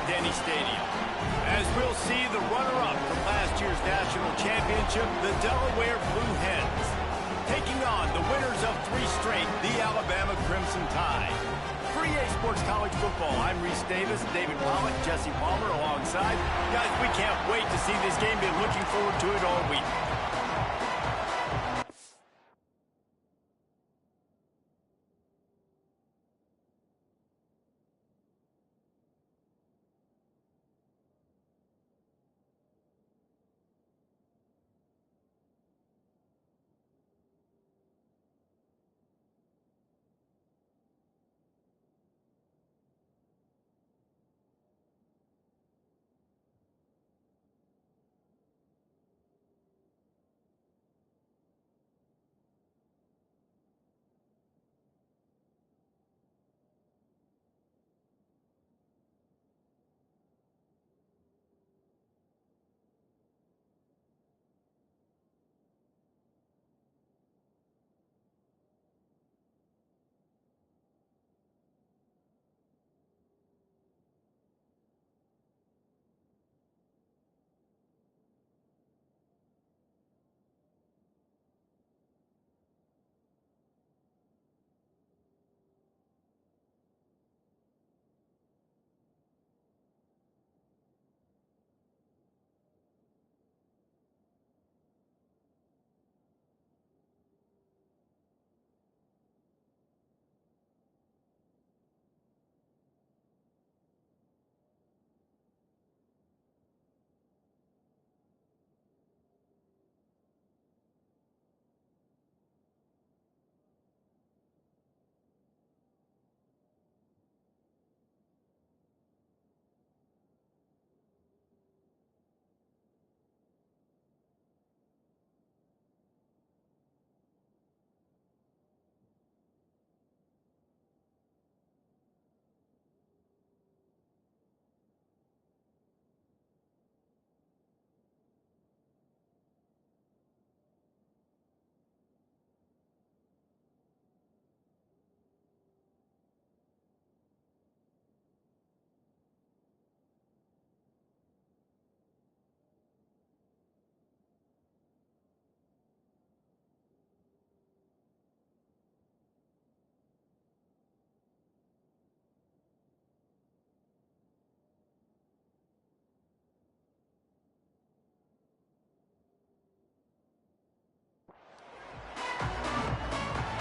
Denny Stadium. As we'll see, the runner-up from last year's national championship, the Delaware Blue Hens, taking on the winners of 3 straight, the Alabama Crimson Tide. For EA Sports College Football, I'm Reese Davis, David Pollock, Jesse Palmer alongside. Guys, we can't wait to see this game. Been looking forward to it all week.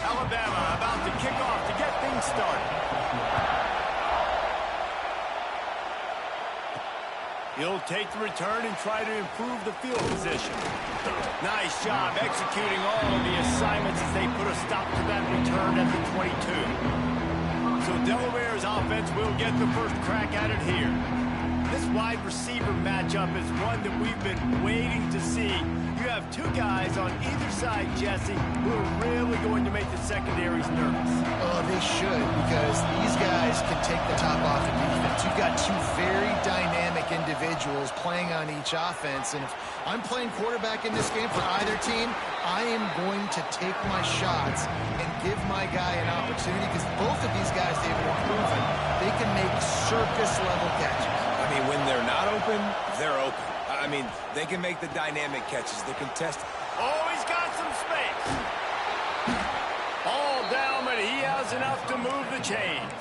Alabama about to kick off to get things started. He'll take the return and try to improve the field position. Nice job executing all of the assignments as they put a stop to that return at the 22. So Delaware's offense will get the first crack at it here. This wide receiver matchup is one that we've been waiting to see. You have 2 guys on either side, Jesse, who are really going to make the secondaries nervous. Oh, they should, because these guys can take the top off of defense. You've got 2 very dynamic individuals playing on each offense, and if I'm playing quarterback in this game for either team, I am going to take my shots and give my guy an opportunity, because both of these guys, they've been proven they can make circus-level catches. I mean, when they're not open, they're open. I mean, they can make the dynamic catches. They can test. Oh, he's got some space. All down, but he has enough to move the chains.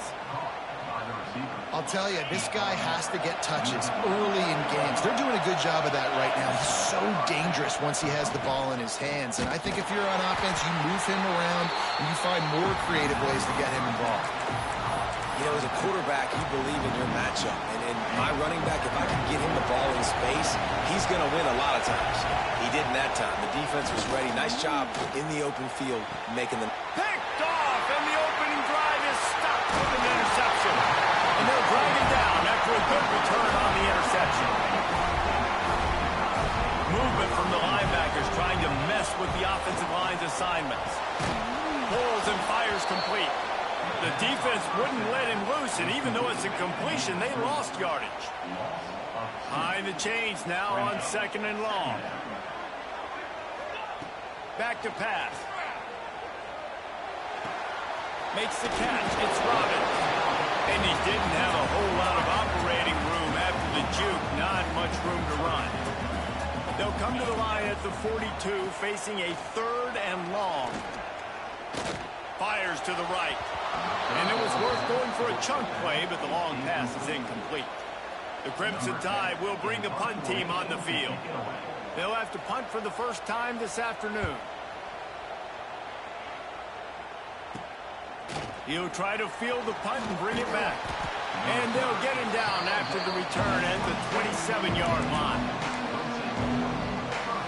I'll tell you, this guy has to get touches early in games. They're doing a good job of that right now. He's so dangerous once he has the ball in his hands. And I think if you're on offense, you move him around and you find more creative ways to get him involved. You know, as a quarterback, you believe in your matchup. And my running back, if I can get him the ball in space, he's going to win a lot of times. He didn't that time. The defense was ready. Nice job in the open field making them. Picked off, and the opening drive is stopped with an interception. And they'll drag him down after a good return on the interception. Movement from the linebackers trying to mess with the offensive line's assignments. Pulls and fires complete. The defense wouldn't let him loose, and even though it's a completion, they lost yardage. Behind the chains now on 2nd and long. Back to pass. Makes the catch. It's Robbins. And he didn't have a whole lot of operating room come to the line at the 42, facing a 3rd and long. Fires to the right. And it was worth going for a chunk play, but the long pass is incomplete. The Crimson Tide will bring the punt team on the field. They'll have to punt for the first time this afternoon. He'll try to field the punt and bring it back. And they'll get him down after the return at the 27-yard line.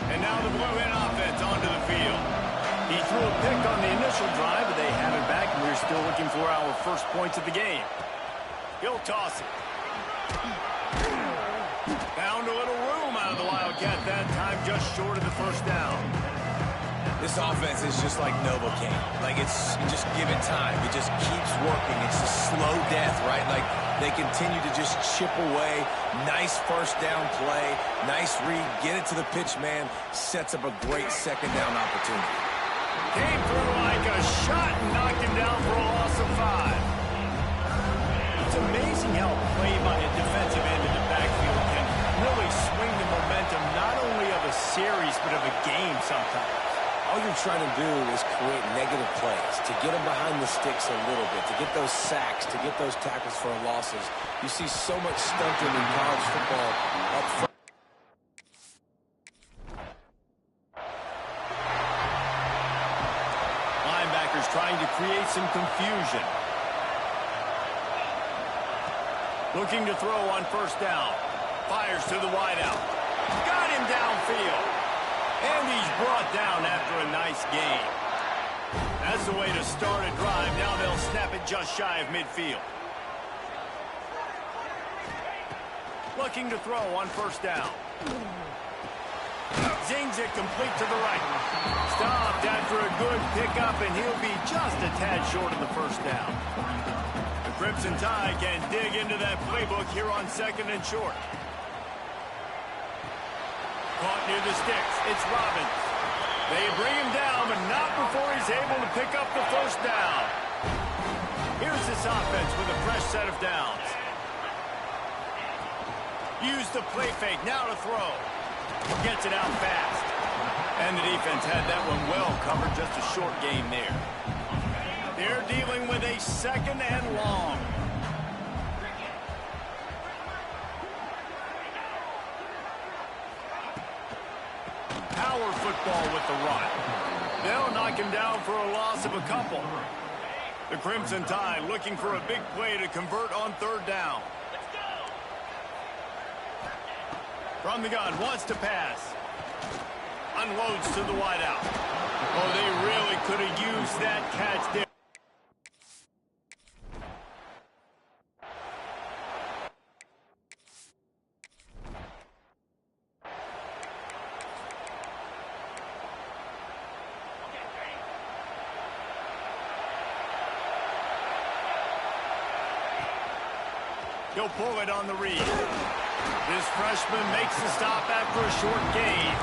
And now the Blue Hen offense onto the field. He threw a pick on the initial drive, but they have it back, and we're still looking for our first points of the game. He'll toss it. Found a little room out of the Wildcat that time, just short of the first down. This offense is just like Novocaine. Like, it's just given time. It just keeps working. It's a slow death, right? Like, they continue to just chip away. Nice first down play. Nice read. Get it to the pitch man. Sets up a great second down opportunity. Came through like a shot and knocked him down for a loss of 5. It's amazing how play by a defensive end in the backfield can really swing the momentum not only of a series but of a game sometimes. All you're trying to do is create negative plays, to get them behind the sticks a little bit, to get those sacks, to get those tackles for losses. You see so much stunting in college football up front. Linebackers trying to create some confusion. Looking to throw on first down. Fires to the wideout. Got him downfield. And he's brought down after a nice gain. That's the way to start a drive. Now they'll snap it just shy of midfield. Looking to throw on first down. Zings it complete to the right. Stopped after a good pickup, and he'll be just a tad short of the first down. The Crimson Tide can dig into that playbook here on 2nd and short. Caught near the sticks. It's Robbins. They bring him down, but not before he's able to pick up the first down. Here's this offense with a fresh set of downs. Use the play fake. Now to throw. Gets it out fast. And the defense had that one well covered. Just a short gain there. They're dealing with a 2nd and long. Power football with the run. They'll knock him down for a loss of a couple. The Crimson Tide looking for a big play to convert on 3rd down. From the gun, wants to pass. Unloads to the wideout. Oh, they really could have used that catch there. He'll pull it on the read. This freshman makes the stop after a short gain.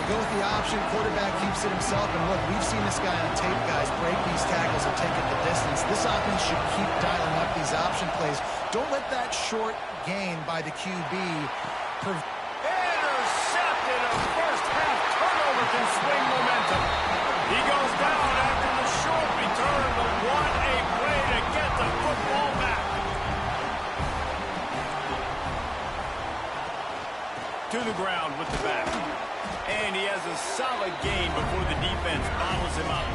Go with the option. Quarterback keeps it himself. And look, we've seen this guy on tape, guys, break these tackles and take it the distance. This offense should keep dialing up these option plays. Don't let that short gain by the QB intercepted. A first-half turnover can swing momentum. He goes down after the short return, but what a play to get the football back. To the ground with the back. And he has a solid gain before the defense bottles him up.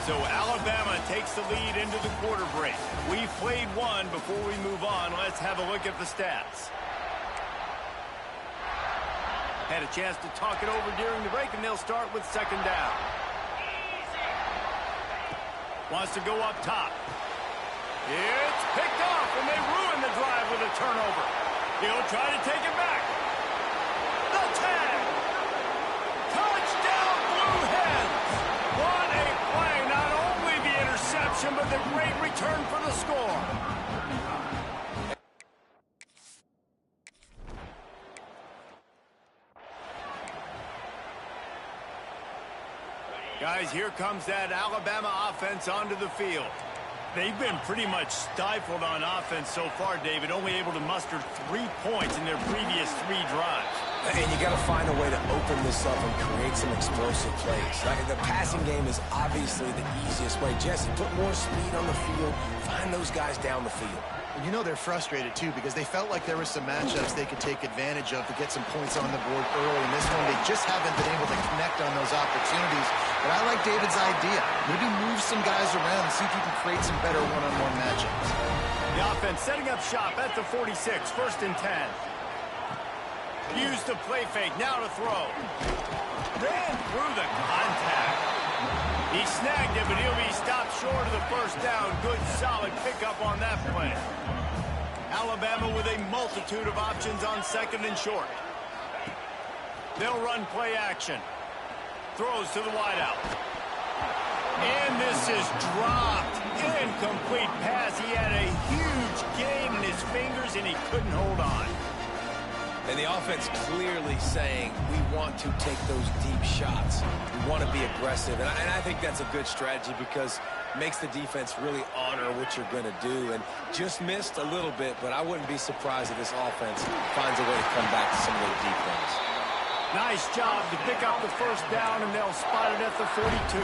So Alabama takes the lead into the quarter break. We've played one. Before we move on, let's have a look at the stats. Had a chance to talk it over during the break, and they'll start with 2nd down. Wants to go up top. It's picked off, and they ruin the drive with a turnover. He'll try to take it back. The tag. Touchdown, Blue Hens. What a play. Not only the interception, but the great return for the score. Guys, here comes that Alabama offense onto the field. They've been pretty much stifled on offense so far, David, only able to muster 3 points in their previous 3 drives. And you got to find a way to open this up and create some explosive plays. Like, the passing game is obviously the easiest way. Jesse, put more speed on the field. Find those guys down the field. You know they're frustrated, too, because they felt like there were some matchups they could take advantage of to get some points on the board early. In this one, they just haven't been able to connect on those opportunities. But I like David's idea. Maybe move some guys around and see if you can create some better one-on-one matchups. The offense setting up shop at the 46, 1st and 10. Use the play fake, now to throw. Ran through the contact. He snagged it, but he'll be stopped short of the 1st down. Good, solid pickup on that play. Alabama with a multitude of options on 2nd and short. They'll run play action. Throws to the wideout. And this is dropped. Incomplete pass. He had a huge gain in his fingers, and he couldn't hold on. And the offense clearly saying, we want to take those deep shots. We want to be aggressive. And I think that's a good strategy because it makes the defense really honor what you're going to do. And just missed a little bit, but I wouldn't be surprised if this offense finds a way to come back to some of those deep ones. Nice job to pick up the 1st down, and they'll spot it at the 42.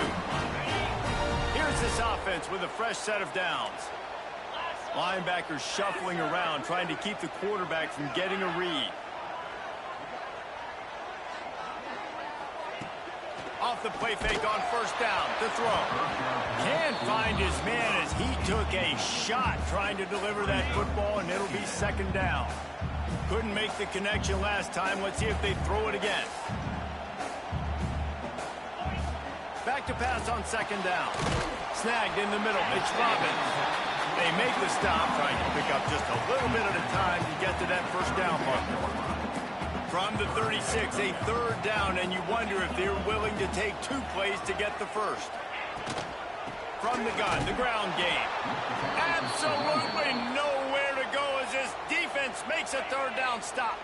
Here's this offense with a fresh set of downs. Linebackers shuffling around, trying to keep the quarterback from getting a read. Off the play fake on 1st down to throw. Can't find his man as he took a shot trying to deliver that football, and it'll be 2nd down. Couldn't make the connection last time. Let's see if they throw it again. Back to pass on 2nd down. Snagged in the middle. It's Robbins. They make the stop, trying to pick up just a little bit at a time to get to that 1st down marker. From the 36, a 3rd down, and you wonder if they're willing to take 2 plays to get the 1st. From the gun, the ground game. Absolutely nowhere to go as this defense makes a 3rd down stop.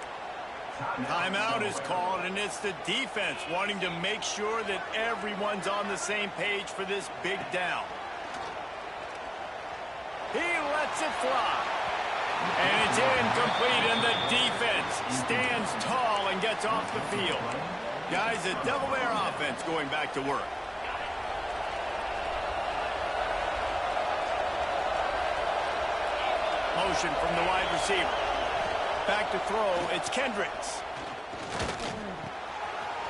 Timeout is called, and it's the defense wanting to make sure that everyone's on the same page for this big down. He lets it fly. And it's incomplete, and the defense stands tall and gets off the field. Guys, a Devil Bear offense going back to work. Motion from the wide receiver. Back to throw, it's Kendricks.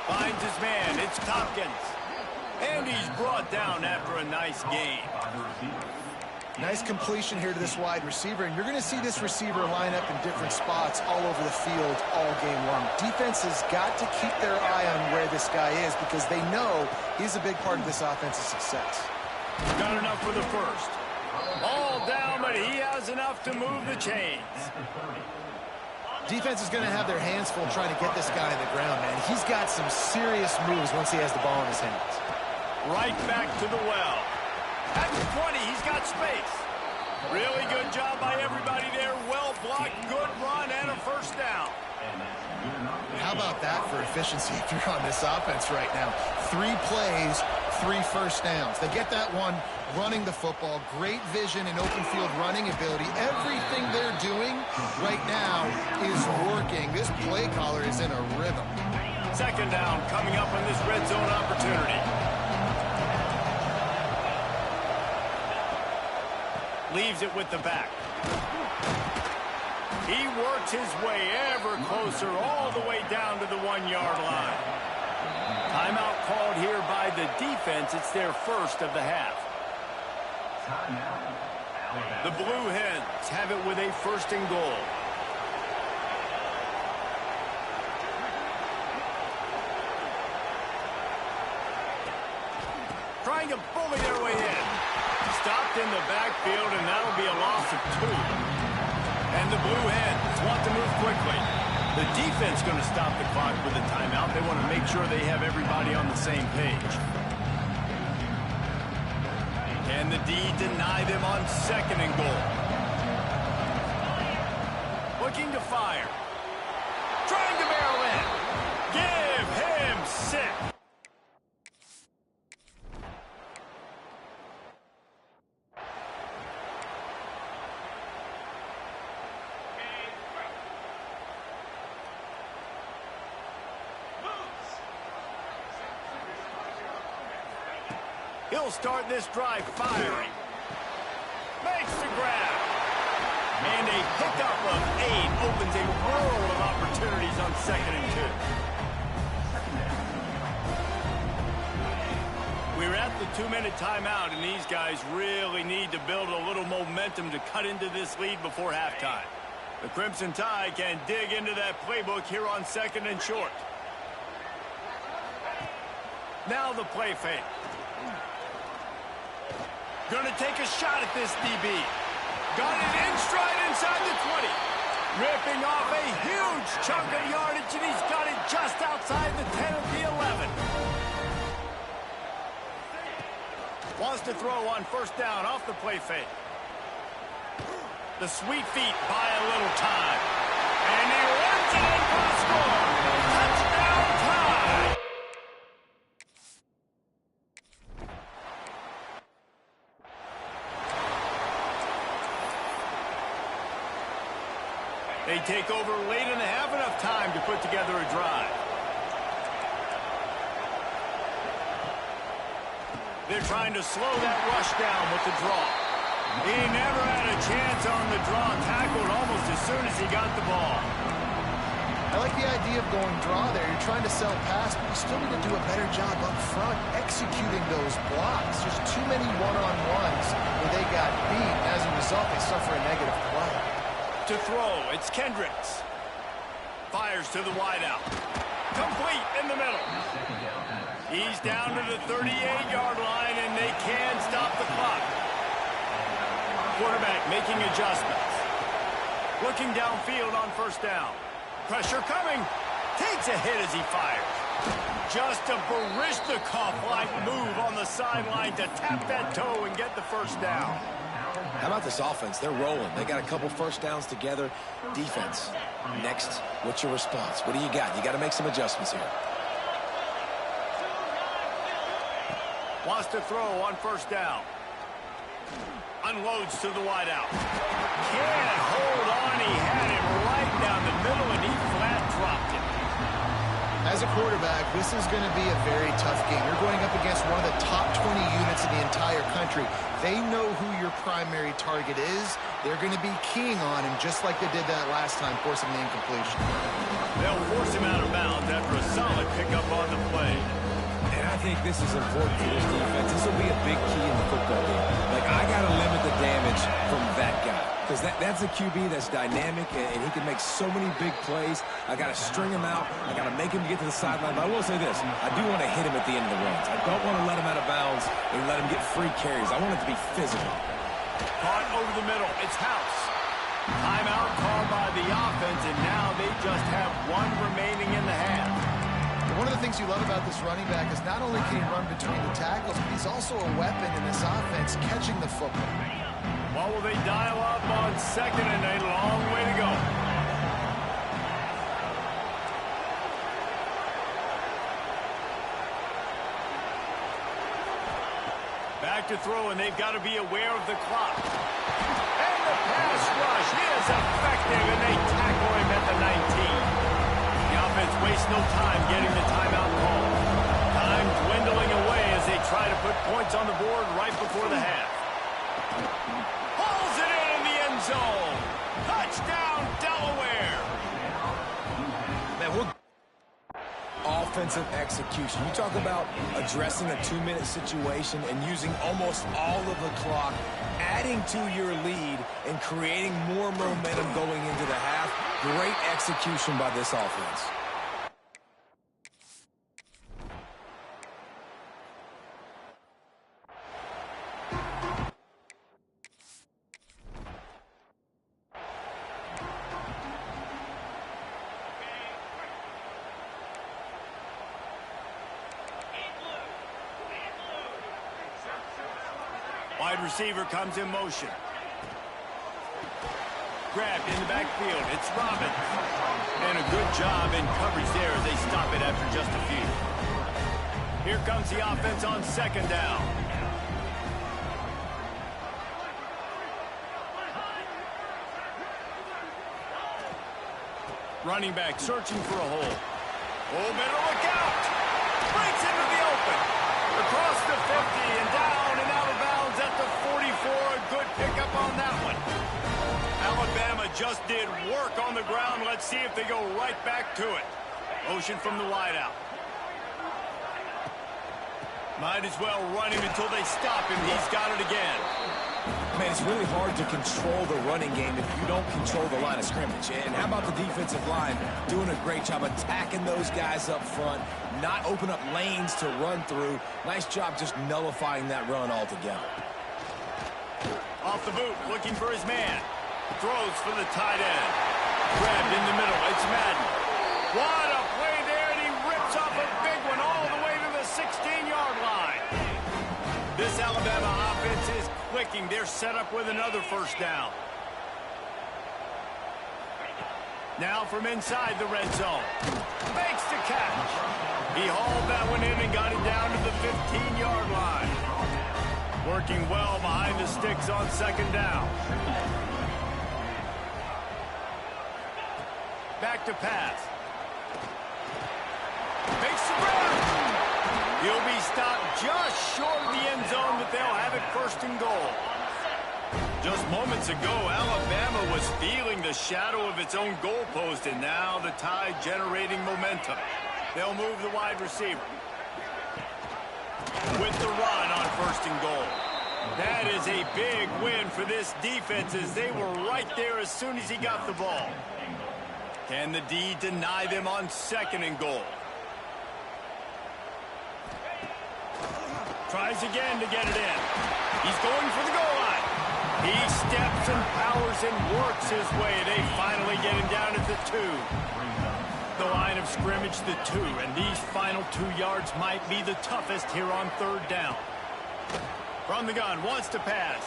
Finds his man, it's Tompkins. And he's brought down after a nice gain. Nice completion here to this wide receiver, and you're going to see this receiver line up in different spots all over the field all game long. Defense has got to keep their eye on where this guy is because they know he's a big part of this offense's success. Got enough for the 1st. All down, but he has enough to move the chains. Defense is going to have their hands full trying to get this guy on the ground, man. He's got some serious moves once he has the ball in his hands. Right back to the well. At the 20, he's got space. Really good job by everybody there. Well blocked, good run, and a 1st down. How about that for efficiency if you're on this offense right now? 3 plays, 3 1st downs. They get that one running the football. Great vision and open field running ability. Everything they're doing right now is working. This play caller is in a rhythm. 2nd down coming up on this red zone opportunity. Leaves it with the back. He works his way ever closer all the way down to the 1-yard line. Timeout called here by the defense. It's their 1st of the half. The Blue Hens have it with a 1st and goal. Trying to bully their way in. Stopped in the backfield, and that'll be a loss of 2. And the Blue Hens want to move quickly. The defense going to stop the clock with a timeout. They want to make sure they have everybody on the same page. And the D deny them on 2nd and goal. Looking to fire. Trying to barrel in. Give him 6. He'll start this drive firing. Makes the grab. And a pickup of 8 opens a world of opportunities on 2nd and 2. We're at the 2-minute timeout, and these guys really need to build a little momentum to cut into this lead before halftime. The Crimson Tide can dig into that playbook here on 2nd and short. Now the play fake. Gonna take a shot at this DB. Got it in stride inside the 20. Ripping off a huge chunk of yardage, and he's got it just outside the 10 of the 11. Wants to throw on 1st down off the play fake. The sweet feet buy a little time. And he runs it in for the score. Touchdown Tide! They take over late and have enough time to put together a drive. They're trying to slow that rush down with the draw. He never had a chance on the draw, tackled almost as soon as he got the ball. I like the idea of going draw there. You're trying to sell pass, but you still need to do a better job up front executing those blocks. There's too many one-on-ones where they got beat, and as a result, they suffer a negative play. To throw, it's Kendricks. Fires to the wideout. Complete in the middle. He's down to the 38-yard line, and they can stop the clock. Quarterback making adjustments. Looking downfield on 1st down. Pressure coming. Takes a hit as he fires. Just a Baryshnikov-like move on the sideline to tap that toe and get the 1st down. How about this offense? They're rolling. They got a couple 1st downs together. Defense. Next, what's your response? What do you got? You got to make some adjustments here. Wants to throw on 1st down. Unloads to the wideout. Can't hold on. He had him right down the middle, and he flat dropped it. As a quarterback, this is going to be a very tough game. You're going up against one of the top 20 units in the entire country. They know who your primary target is. They're going to be keying on him just like they did that last time, forcing the incompletion. They'll force him out of bounds after a solid pickup on the play. And I think this is important for this defense. This will be a big key in the football game. Like, I got to limit the damage from that guy. Because that's a QB that's dynamic, and he can make so many big plays. I got to string him out. I got to make him get to the sideline. But I will say this. I do want to hit him at the end of the runs. I don't want to let him out of bounds and let him get free carries. I want it to be physical. Caught over the middle. It's House. Timeout called by the offense, and now they just have 1 remaining in the half. One of the things you love about this running back is not only can he run between the tackles, but he's also a weapon in this offense, catching the football. What will they dial up on 2nd and a long way to go? Back to throw, and they've got to be aware of the clock. And the pass rush is effective, and they tackle him at the 19. The offense wastes no time getting the timeout call. Time dwindling away as they try to put points on the board right before the half. Hauls it in the end zone. Touchdown, Delaware. Man, offensive execution. You talk about addressing a 2-minute situation and using almost all of the clock, adding to your lead and creating more momentum going into the half. Great execution by this offense. Wide receiver comes in motion. Grabbed in the backfield. It's Robbins. And a good job in coverage there as they stop it after just a few. Here comes the offense on 2nd down. Running back searching for a hole. Oh, better look out. Breaks into the open. The across the 50 and down and out of bounds at the 44. A good pickup on that one. Alabama just did work on the ground. Let's see if they go right back to it. Motion from the wideout. Might as well run him until they stop him. He's got it again. Man, it's really hard to control the running game if you don't control the line of scrimmage. And how about the defensive line doing a great job attacking those guys up front, not open up lanes to run through. Nice job just nullifying that run altogether. Off the boot, looking for his man. Throws for the tight end. Grabbed in the middle. It's Madden. What a play there, and he rips off a big one all the way to the 16-yard line. This Alabama offense is clicking. They're set up with another first down. Now from inside the red zone. Makes the catch. He hauled that one in and got it down to the 15-yard line. Working well behind the sticks on second down. Back to pass. Makes the grab. He'll be stopped just short of the end zone, but they'll have it first and goal. Just moments ago, Alabama was feeling the shadow of its own goalpost, and now the Tide generating momentum. They'll move the wide receiver. With the run on first and goal. That is a big win for this defense, as they were right there as soon as he got the ball. Can the D deny them on second and goal? Tries again to get it in. He's going for the goal line. He steps and powers and works his way. They finally get him down at the 2. The line of scrimmage, the 2. And these final 2 yards might be the toughest here on third down. From the gun, wants to pass.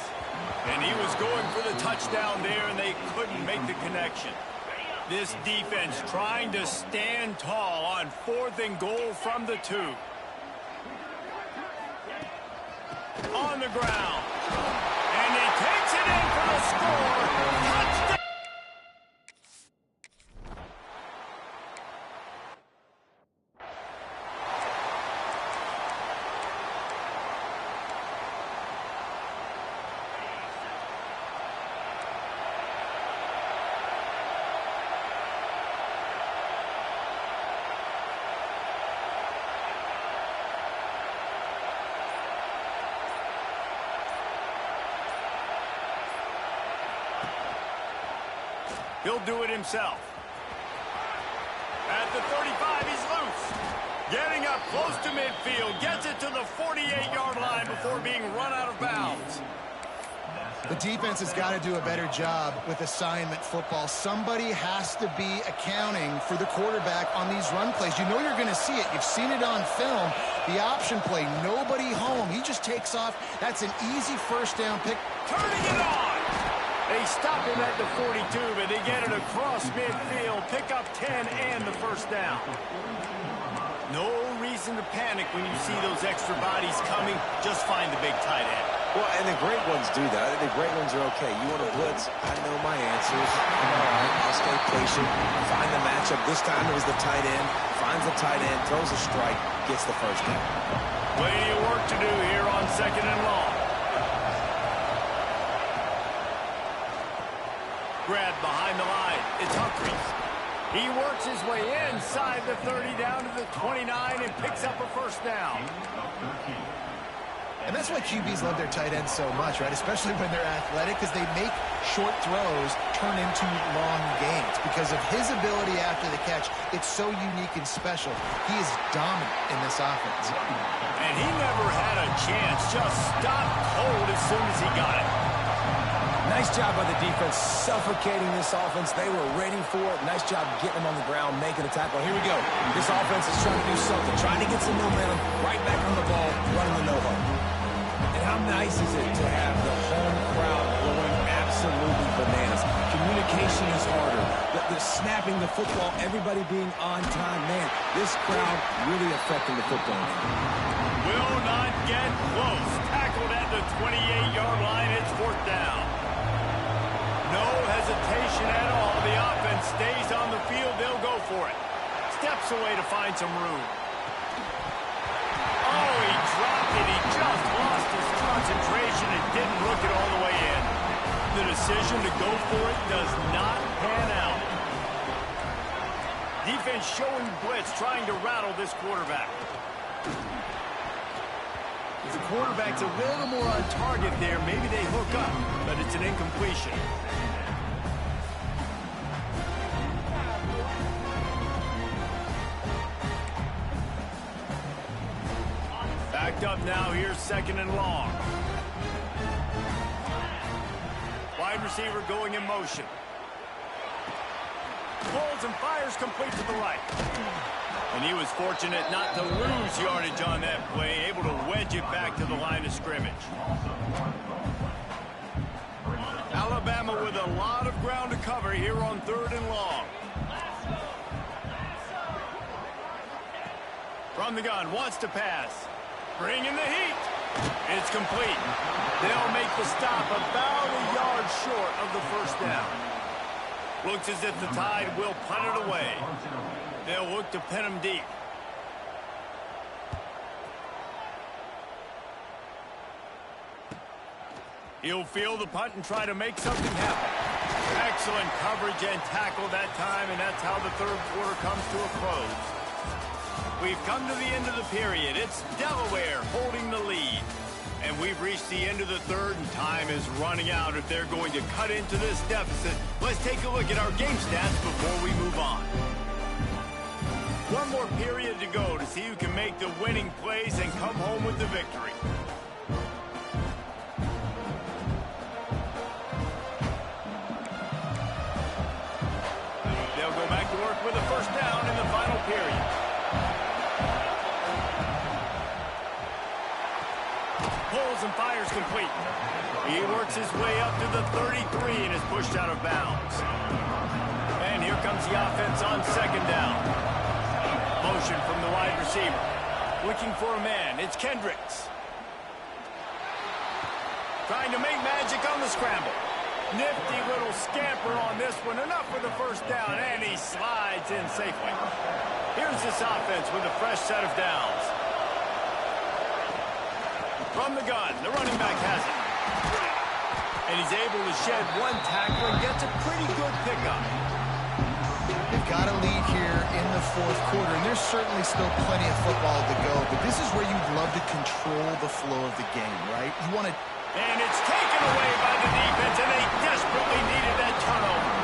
And he was going for the touchdown there, and they couldn't make the connection. This defense trying to stand tall on fourth and goal from the 2. On the ground. And he takes it in for the score. Touchdown! He'll do it himself. At the 35, he's loose. Getting up close to midfield. Gets it to the 48-yard line before being run out of bounds. The defense has got to do a better job with assignment football. Somebody has to be accounting for the quarterback on these run plays. You know you're going to see it. You've seen it on film. The option play, nobody home. He just takes off. That's an easy first down pick. Turning it on. They stop him at the 42, but they get it across midfield. Pick up 10 and the first down. No reason to panic when you see those extra bodies coming. Just find the big tight end. Well, and the great ones do that. I think the great ones are okay. You want to blitz? I know my answers. I'm all right. I'll stay patient. Find the matchup. This time it was the tight end. Finds the tight end, throws a strike, gets the first down. Plenty of work to do here on second and long. Grab behind the line. It's Humphries. He works his way inside the 30 down to the 29 and picks up a first down. And that's why QBs love their tight ends so much, right? Especially when they're athletic, because they make short throws turn into long gains. Because of his ability after the catch, it's so unique and special. He is dominant in this offense. And he never had a chance. Just stopped cold as soon as he got it. Nice job by the defense suffocating this offense. They were ready for it. Nice job getting them on the ground, making a tackle. Here we go. This offense is trying to do something, trying to get some momentum, right back on the ball, running the no-huddle. And how nice is it to have the home crowd going absolutely bananas? Communication is harder. The snapping the football, everybody being on time. Man, this crowd really affecting the football game. Will not get close. Tackled at the 28-yard line. It's fourth down. No hesitation at all. The offense stays on the field. They'll go for it. Steps away to find some room. Oh, he dropped it. He just lost his concentration and didn't look it all the way in. The decision to go for it does not pan out. Defense showing blitz, trying to rattle this quarterback. If the quarterback's a little more on target there, maybe they hook up, but it's an incompletion. Backed up now, here's 2nd and long. Wide receiver going in motion. Pulls and fires complete to the right. And he was fortunate not to lose yardage on that play, able to wedge it back to the line of scrimmage. Alabama with a lot of ground to cover here on 3rd and long. From the gun, wants to pass. Bringing the heat. It's complete. They'll make the stop about a yard short of the 1st down. Looks as if the Tide will punt it away. They'll look to pin him deep. He'll field the punt and try to make something happen. Excellent coverage and tackle that time, and that's how the 3rd quarter comes to a close. We've come to the end of the period. It's Delaware holding the lead. And we've reached the end of the 3rd, and time is running out if they're going to cut into this deficit. Let's take a look at our game stats before we move on. One more period to go to see who can make the winning plays and come home with the victory. They'll go back to work with a 1st down in the final period. Pulls and fires complete. He works his way up to the 33 and is pushed out of bounds. And here comes the offense on 2nd down. Motion from the wide receiver. Looking for a man. It's Kendricks. Trying to make magic on the scramble. Nifty little scamper on this one. Enough for the 1st down, and he slides in safely. Here's this offense with a fresh set of downs. From the gun, the running back has it. And he's able to shed one tackle and gets a pretty good pickup. They've got a lead here in the 4th quarter, and there's certainly still plenty of football to go, but this is where you'd love to control the flow of the game, right? You want to... And it's taken away by the defense, and they desperately needed that turnover.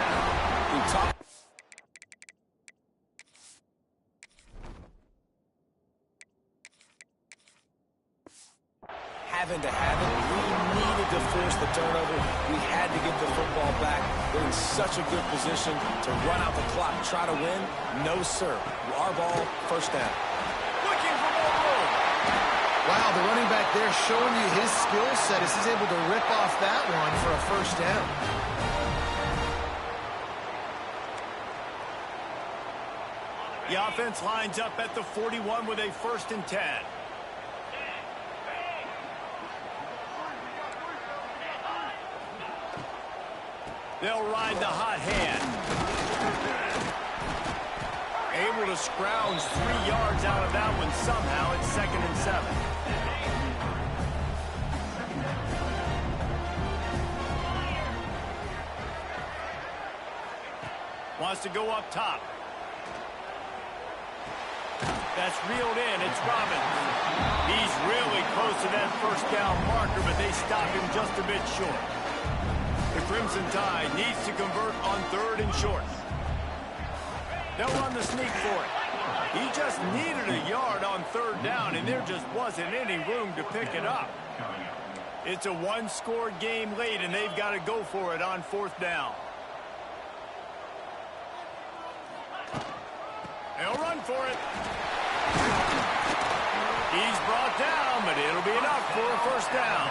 Having to have it, we needed to force the turnover. We had to get the football back. They're in such a good position to run out the clock, try to win. No, sir. Our ball, 1st down. Looking for more room. Wow, the running back there showing you his skill set as he's able to rip off that one for a 1st down. The offense lines up at the 41 with a 1st and 10. They'll ride the hot hand. Able to scrounge 3 yards out of that one somehow. It's 2nd and 7. Wants to go up top. That's reeled in. It's Robbins. He's really close to that 1st down marker, but they stop him just a bit short. The Crimson Tide needs to convert on 3rd and short. They'll run the sneak for it. He just needed a yard on 3rd down, and there just wasn't any room to pick it up. It's a 1-score game late, and they've got to go for it on 4th down. They'll run for it. He's brought down, but it'll be enough for a 1st down.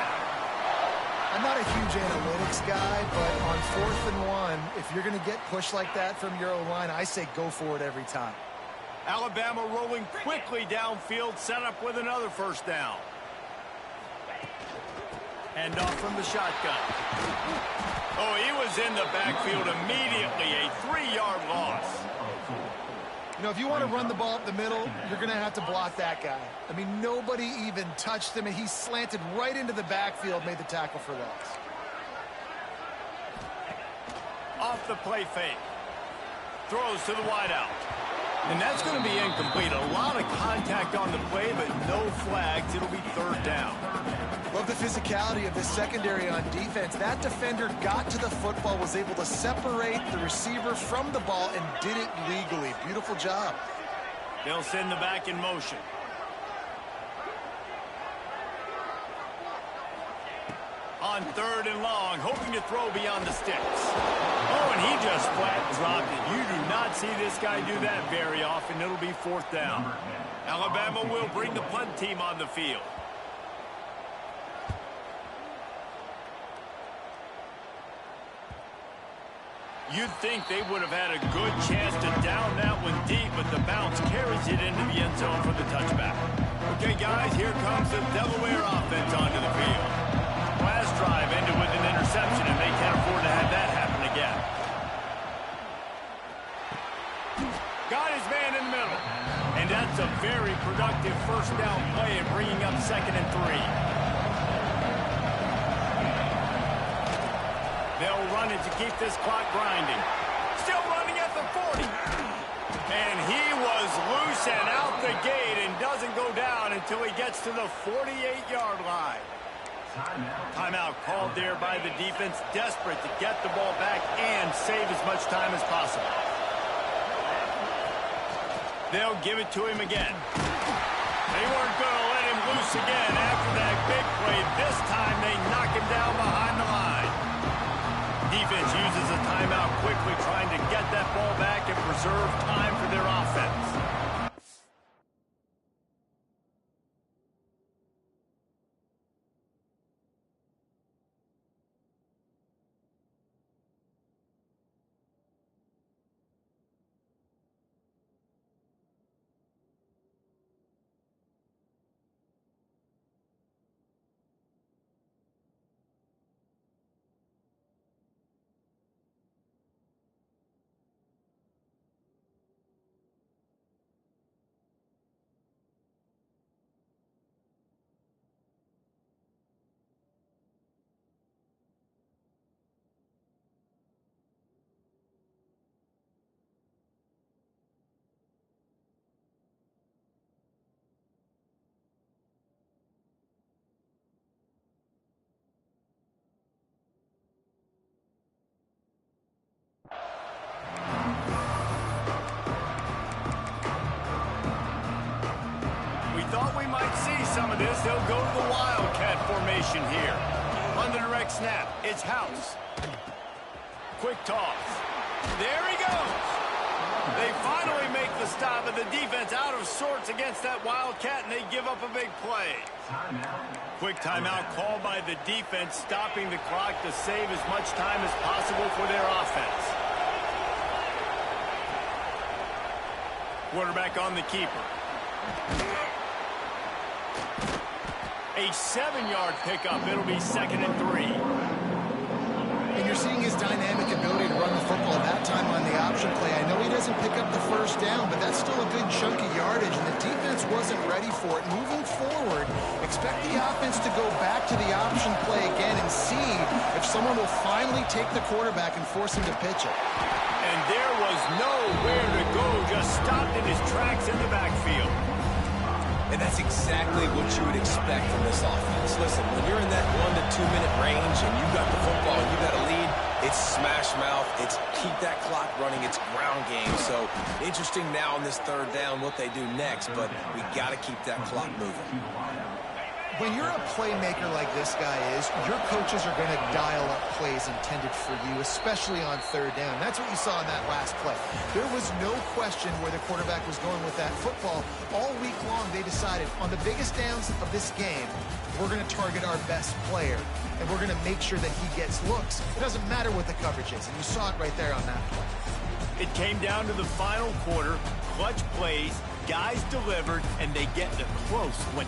I'm not a huge analytics guy, but on 4th and 1, if you're going to get pushed like that from your O-line, I say go for it every time. Alabama rolling quickly downfield, set up with another 1st down. Hand off from the shotgun. Oh, he was in the backfield immediately, a 3-yard loss. You know, if you want to run the ball up the middle, you're going to have to block that guy. I mean, nobody even touched him, and he slanted right into the backfield, made the tackle for loss. Off the play fake. Throws to the wideout. And that's going to be incomplete. A lot of contact on the play, but no flags. It'll be third down. Love the physicality of the secondary on defense. That defender got to the football, was able to separate the receiver from the ball, and did it legally. Beautiful job. They'll send the back in motion. On third and long, hoping to throw beyond the sticks. Oh, and he just flat dropped it. You do not see this guy do that very often. It'll be fourth down. Alabama will bring the punt team on the field. You'd think they would have had a good chance to down that one deep, but the bounce carries it into the end zone for the touchback. Okay, guys, here comes the Delaware offense onto the field. Last drive ended with an interception, and they can't afford to have that happen again. Got his man in the middle. And that's a very productive first down play and bringing up 2nd and 3. They'll run it to keep this clock grinding. Still running at the 40. And he was loose and out the gate and doesn't go down until he gets to the 48-yard line. Timeout called there by the defense, desperate to get the ball back and save as much time as possible. They'll give it to him again. They weren't going to let him loose again after that big play. This time they knock him down behind the line. Defense uses a timeout quickly, trying to get that ball back and preserve time for their offense. Some of this, they'll go to the Wildcat formation here. On the direct snap, it's House. Quick toss. There he goes. They finally make the stop, and the defense out of sorts against that Wildcat, and they give up a big play. Quick timeout called by the defense, stopping the clock to save as much time as possible for their offense. Quarterback on the keeper. A 7-yard pickup. It'll be 2nd and 3. And you're seeing his dynamic ability to run the football that time on the option play. I know he doesn't pick up the first down, but that's still a good chunk of yardage, and the defense wasn't ready for it. Moving forward, expect the offense to go back to the option play again and see if someone will finally take the quarterback and force him to pitch it. And there was nowhere to go, just stopped in his tracks in the backfield. And that's exactly what you would expect from this offense. Listen, when you're in that 1 to 2 minute range and you got the football and you got a lead, it's smash mouth, it's keep that clock running, it's ground game. So interesting now on this third down what they do next, but we got to keep that clock moving. When you're a playmaker like this guy is, your coaches are going to dial up plays intended for you, especially on third down. That's what you saw in that last play. There was no question where the quarterback was going with that football. All week long, they decided on the biggest downs of this game, we're going to target our best player, and we're going to make sure that he gets looks. It doesn't matter what the coverage is, and you saw it right there on that play. It came down to the final quarter, clutch plays, guys delivered, and they get the close win.